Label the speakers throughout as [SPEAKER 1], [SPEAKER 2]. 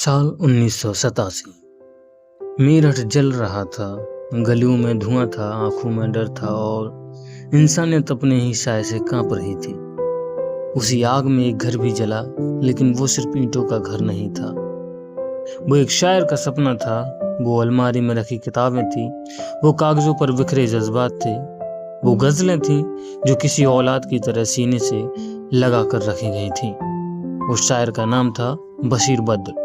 [SPEAKER 1] साल 1987। मेरठ जल रहा था। गलियों में धुआं था, आंखों में डर था और इंसानियत अपने ही साए से कांप रही थी। उसी आग में एक घर भी जला, लेकिन वो सिर्फ ईंटों का घर नहीं था। वो एक शायर का सपना था। वो अलमारी में रखी किताबें थी, वो कागजों पर बिखरे जज्बात थे, वो गजलें थी जो किसी औलाद की तरह सीने से लगा कर रखी गई थी। उस शायर का नाम था बशीर बद्र।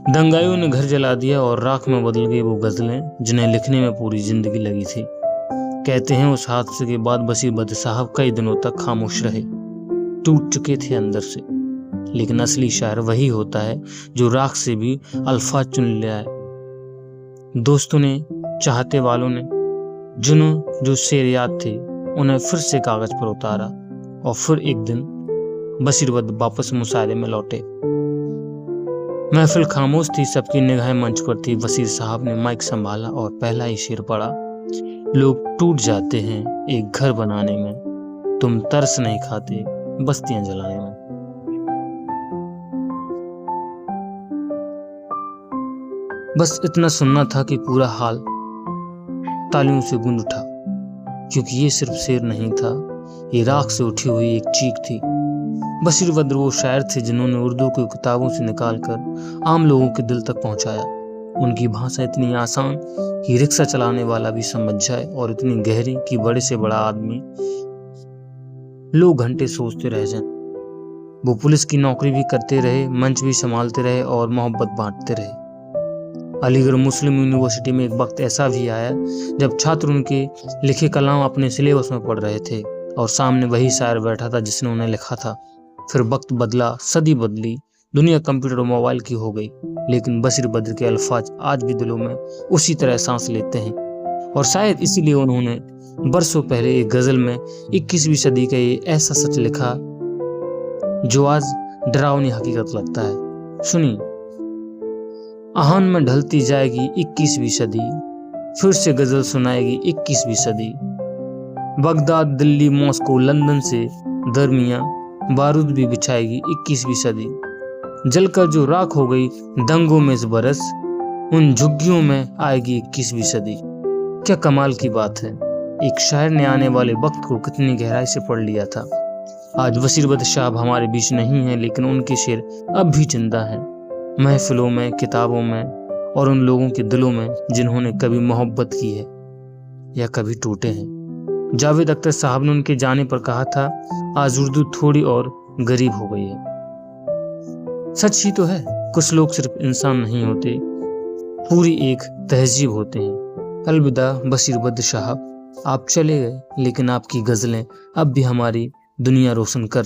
[SPEAKER 1] दंगाइयों ने घर जला दिया और राख में बदल गई वो गजलें जिन्हें लिखने में पूरी जिंदगी लगी थी। कहते हैं उस हादसे के बाद बशीर बद्र साहब कई दिनों तक खामोश रहे, टूट चुके थे अंदर से। लेकिन असली शायर वही होता है जो राख से भी अल्फाज चुन ले आए। दोस्तों ने, चाहते वालों ने, जिन्हों जो शेर याद थे उन्हें फिर से कागज पर उतारा और फिर एक दिन बशीर बद्र वापस मुशायरे में लौटे। महफिल खामोश थी, सबकी निगाहें मंच पर थी। बशीर साहब ने माइक संभाला और पहला ही शेर पढ़ा। लोग टूट जाते हैं एक घर बनाने में, तुम तरस नहीं खाते बस्तियां जलाने में। बस इतना सुनना था कि पूरा हाल तालियों से गूंज उठा, क्योंकि ये सिर्फ शेर नहीं था, ये राख से उठी हुई एक चीख थी। बशीर बद्र वो शायर थे जिन्होंने उर्दू को किताबों से निकालकर आम लोगों के दिल तक पहुंचाया। उनकी भाषा इतनी आसान कि रिक्शा चलाने वाला भी समझ जाए और इतनी गहरी कि बड़े से बड़ा आदमी लोग घंटे सोचते रह जाएं। वो पुलिस की नौकरी भी करते रहे, मंच भी संभालते रहे और मोहब्बत बांटते रहे। अलीगढ़ मुस्लिम यूनिवर्सिटी में एक वक्त ऐसा भी आया जब छात्र उनके लिखे कलाम अपने सिलेबस में पढ़ रहे थे और सामने वही शायर बैठा था जिसने उन्हें लिखा था। फिर वक्त बदला, सदी बदली, दुनिया कंप्यूटर और मोबाइल की हो गई, लेकिन बशीर बद्र के अल्फाज आज भी दिलों में उसी तरह सांस लेते हैं। और शायद इसीलिए उन्होंने बरसों पहले एक गजल में 21वीं सदी का ये ऐसा सच लिखा जो आज डरावनी हकीकत लगता है। सुनिए, आहन में ढलती जाएगी 21वीं सदी, फिर से गजल सुनाएगी 21वीं सदी। बगदाद, दिल्ली, मॉस्को, लंदन से दरमियां बारूद भी बिछाएगी 21वीं सदी। जलकर जो राख हो गई दंगों में इस बरस, उन झुग्गियों में आएगी 21वीं सदी। क्या कमाल की बात है, एक शायर ने आने वाले वक्त को कितनी गहराई से पढ़ लिया था। आज बशीर बद्र साहब हमारे बीच नहीं है, लेकिन उनके शेर अब भी जिंदा हैं, महफिलों में, किताबों में और उन लोगों के दिलों में जिन्होंने कभी मोहब्बत की है या कभी टूटे हैं। जावेद अख्तर साहब ने उनके जाने पर कहा था, आज उर्दू थोड़ी और गरीब हो गई है। सच ही तो है, कुछ लोग सिर्फ इंसान नहीं होते, पूरी एक तहजीब होते हैं। अलविदा बशीर बद्र साहब, आप चले गए, लेकिन आपकी गजलें अब भी हमारी दुनिया रोशन कर